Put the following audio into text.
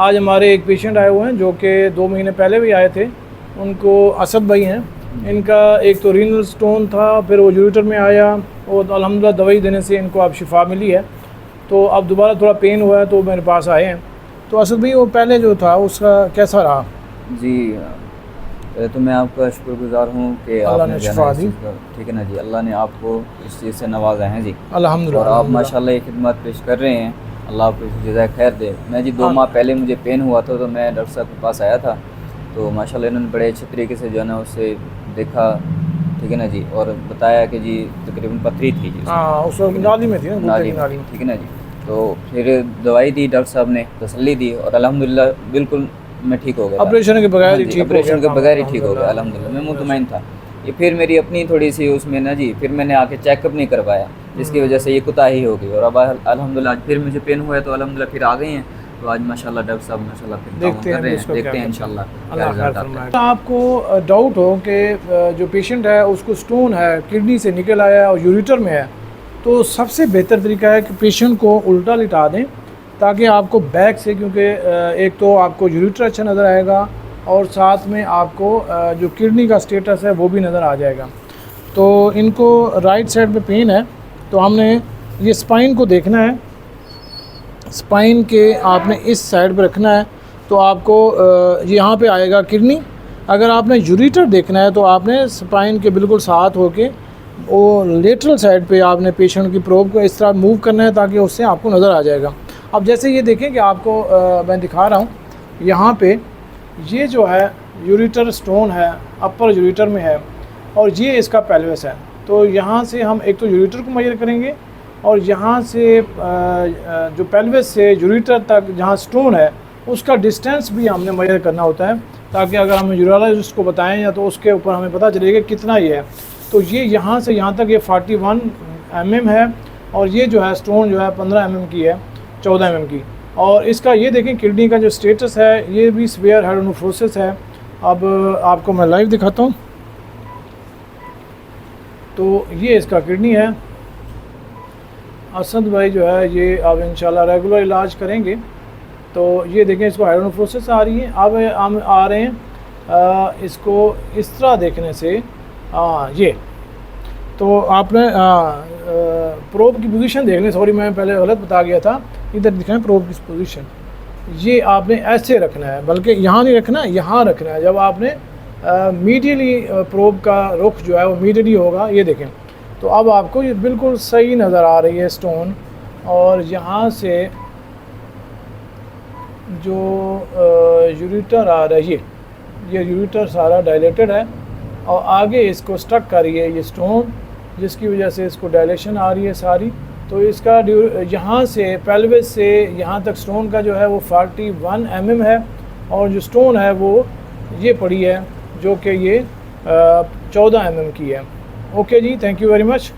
आज हमारे एक पेशेंट आए हुए हैं जो कि 2 महीने पहले भी आए थे। उनको असद भाई हैं, इनका एक तो रीनल स्टोन था, फिर वो यूरेटर में आया और अल्हम्दुलिल्लाह दवाई देने से इनको अब शिफा मिली है। तो अब दोबारा थोड़ा पेन हुआ है तो मेरे पास आए हैं। तो असद भाई वो पहले जो था उसका कैसा रहा? जी, तो मैं आपका शुक्रगुज़ार हूँ कि अल्लाह ने आपने शिफा दी। ठीक है ना जी, अल्लाह ने आपको इस चीज़ से नवाजा है जी। अल्हम्दुलिल्लाह और आप अल्हम्दुलिल्लाह। माशाल्लाह ये खिदमत पेश कर रहे हैं, अल्लाह आपको जज़ाए खैर दे। मैं जी 2 माह पहले मुझे पेन हुआ था तो मैं डॉक्टर साहब के पास आया था, तो माशाल्लाह इन्होंने बड़े अच्छे तरीके से जो है ना उसे देखा, ठीक है ना जी, और बताया कि जी तकरीबन पथरी थी जी हाँ, उस वक्त नाली में थी ना, गुर्दे नाली की में, नाली में। ठीक है ना जी। तो फिर दवाई दी डॉक्टर साहब ने, तसल्ली दी और अल्हम्दुलिल्लाह बिल्कुल मैं ठीक हो गया था। ऑपरेशन के बगैर हाँ ही जी, ठीक हो ऑपरेशन के गया बगैर ही ठीक हो गया अल्हम्दुलिल्लाह, मैं मुतमईन था। ये फिर मेरी अपनी थोड़ी सी उसमें ना जी, फिर मैंने आके चेकअप नहीं करवाया, जिसकी वजह से ये कोताही हो गई। और अब अल्हम्दुलिल्लाह आज फिर मुझे पेन हुआ है तो अल्हम्दुलिल्लाह फिर आ गए हैं। तो आज माशाल्लाह डॉक्टर साहब माशाल्लाह फिर काम देखते कर हैं रहे हैं, इसको देखते क्या हैं करते हैं। इंशाल्लाह क्या अल्लाह खैर रिजल्ट आता है। फरमाए। आपको डाउट हो कि जो पेशेंट है उसको स्टोन है, किडनी से निकल आया है और यूरेटर में है, तो सबसे बेहतर तरीका है कि पेशेंट को उल्टा लिटा दें ताकि आपको बैक से, क्योंकि एक तो आपको यूरेटर अच्छा नज़र आएगा और साथ में आपको जो किडनी का स्टेटस है वो भी नज़र आ जाएगा। तो इनको राइट साइड पे पेन है, तो हमने ये स्पाइन को देखना है। स्पाइन के आपने इस साइड पे रखना है तो आपको यहाँ पे आएगा किडनी। अगर आपने यूरेटर देखना है तो आपने स्पाइन के बिल्कुल साथ होके वो लेटरल साइड पे आपने पेशेंट की प्रोब को इस तरह मूव करना है ताकि उससे आपको नज़र आ जाएगा। अब जैसे ये देखें कि आपको मैं दिखा रहा हूँ, यहाँ पे ये जो है यूरेटर स्टोन है, अपर यूरेटर में है और ये इसका पेल्विस है। तो यहाँ से हम एक तो यूरेटर को मेजर करेंगे और यहाँ से जो पेल्विस से यूरेटर तक जहाँ स्टोन है उसका डिस्टेंस भी हमने मेजर करना होता है ताकि अगर हम यूरोलॉजिस्ट को बताएं या तो उसके ऊपर हमें पता चलेगा कितना ही है। तो ये यहाँ से यहाँ तक ये 41 mm है और ये जो है स्टोन जो है 15 mm की है, 14 mm की। और इसका ये देखें किडनी का जो स्टेटस है ये भी सीवियर हेडोनेफ्रोसिस है। अब आपको मैं लाइव दिखाता हूँ। तो ये इसका किडनी है। असद भाई जो है ये अब इंशाल्लाह रेगुलर इलाज करेंगे। तो ये देखें इसको हेडोनेफ्रोसिस आ रही है। अब हम आ रहे हैं इसको इस तरह देखने से, ये तो आपने प्रोब की पोजीशन देखने, सॉरी मैं पहले गलत बता गया था, इधर दिखाएं प्रोब की पोजीशन। ये आपने ऐसे रखना है, बल्कि यहाँ नहीं रखना, यहाँ रखना है। जब आपने मीडियली प्रोब का रुख जो है वो मीडियली होगा, ये देखें। तो अब आपको ये बिल्कुल सही नज़र आ रही है स्टोन, और यहाँ से जो यूरेटर आ रहा है ये यूरेटर सारा डायलेटेड है और आगे इसको स्टक कर रही है ये स्टोन, जिसकी वजह से इसको डायलेशन आ रही है सारी। तो इसका यहाँ से पेल्विस से यहाँ तक स्टोन का जो है वो 41 mm है और जो स्टोन है वो ये पड़ी है जो कि ये 14 mm की है। ओके जी, थैंक यू वेरी मच।